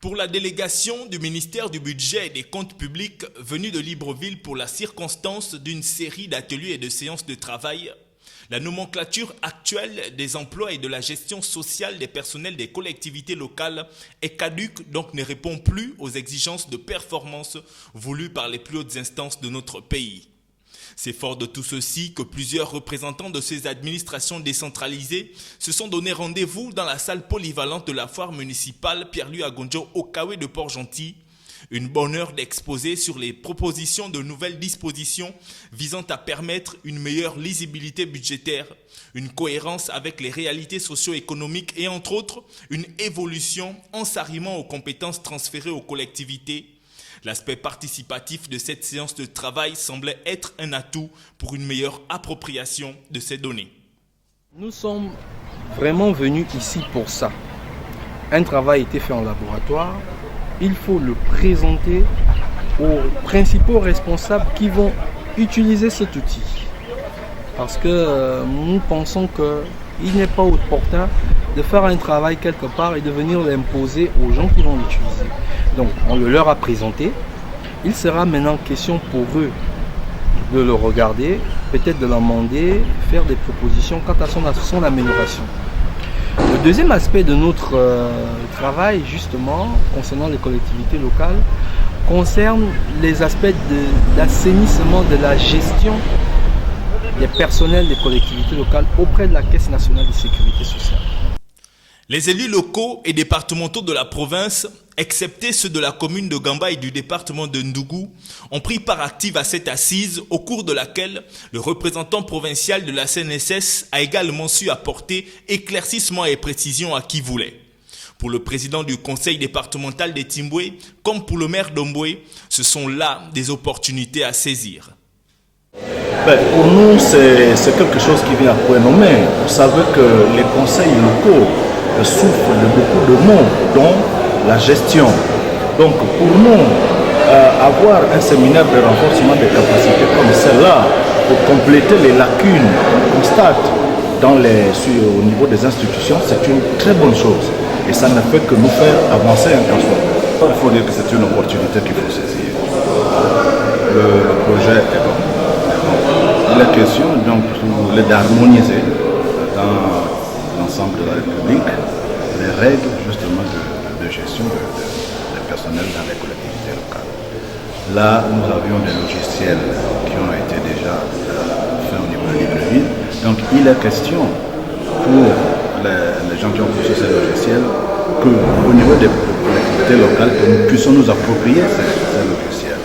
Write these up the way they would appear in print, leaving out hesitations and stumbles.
Pour la délégation du ministère du Budget et des Comptes publics venue de Libreville pour la circonstance d'une série d'ateliers et de séances de travail, la nomenclature actuelle des emplois et de la gestion sociale des personnels des collectivités locales est caduque, donc ne répond plus aux exigences de performance voulues par les plus hautes instances de notre pays. C'est fort de tout ceci que plusieurs représentants de ces administrations décentralisées se sont donné rendez-vous dans la salle polyvalente de la foire municipale Pierre-Louis Agonjo au Kawe de Port-Gentil. Une bonne heure d'exposé sur les propositions de nouvelles dispositions visant à permettre une meilleure lisibilité budgétaire, une cohérence avec les réalités socio-économiques et entre autres une évolution en s'arrimant aux compétences transférées aux collectivités. L'aspect participatif de cette séance de travail semblait être un atout pour une meilleure appropriation de ces données. Nous sommes vraiment venus ici pour ça. Un travail a été fait en laboratoire. Il faut le présenter aux principaux responsables qui vont utiliser cet outil. Parce que nous pensons qu'il n'est pas opportun de faire un travail quelque part et de venir l'imposer aux gens qui vont l'utiliser. Donc on le leur a présenté. Il sera maintenant question pour eux de le regarder, peut-être de l'amender, faire des propositions quant à son amélioration. Le deuxième aspect de notre travail, justement, concernant les collectivités locales, concerne les aspects d'assainissement de la gestion des personnels des collectivités locales auprès de la Caisse nationale de sécurité sociale. Les élus locaux et départementaux de la province, excepté ceux de la commune de Gamba et du département de Ndougou, ont pris part active à cette assise au cours de laquelle le représentant provincial de la CNSS a également su apporter éclaircissement et précision à qui voulait. Pour le président du conseil départemental des Timboué, comme pour le maire d'Omboué, ce sont là des opportunités à saisir. Pour nous, c'est quelque chose qui vient à point nommé. Vous savez que les conseils locaux souffrent de beaucoup de maux, dont la gestion. Donc pour nous, avoir un séminaire de renforcement des capacités comme celle-là, pour compléter les lacunes qu'on constate au niveau des institutions, c'est une très bonne chose. Et ça ne fait que nous faire avancer un peu. Il faut dire que c'est une opportunité qu'il faut saisir. Le projet est bon. Il est question donc d'harmoniser dans l'ensemble de la République les règles justement de gestion des personnels dans les collectivités locales. Là, nous avions des logiciels qui ont été déjà faits au niveau de Libreville. Donc il est question pour les gens qui ont conçu ces logiciels qu'au niveau des collectivités locales, que nous puissions nous approprier ces logiciels.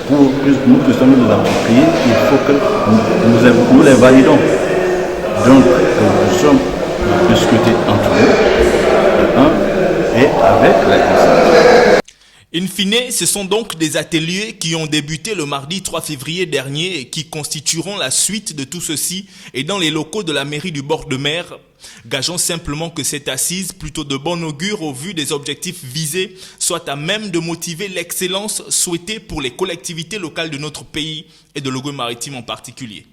Pour que nous puissions nous approprier, il faut que nous les validons. Donc, nous sommes discutés entre nous, et avec les conseils. In fine, ce sont donc des ateliers qui ont débuté le mardi 3 février dernier et qui constitueront la suite de tout ceci et dans les locaux de la mairie du bord de mer. Gageons simplement que cette assise, plutôt de bon augure au vu des objectifs visés, soit à même de motiver l'excellence souhaitée pour les collectivités locales de notre pays et de l'Ogooué maritime en particulier.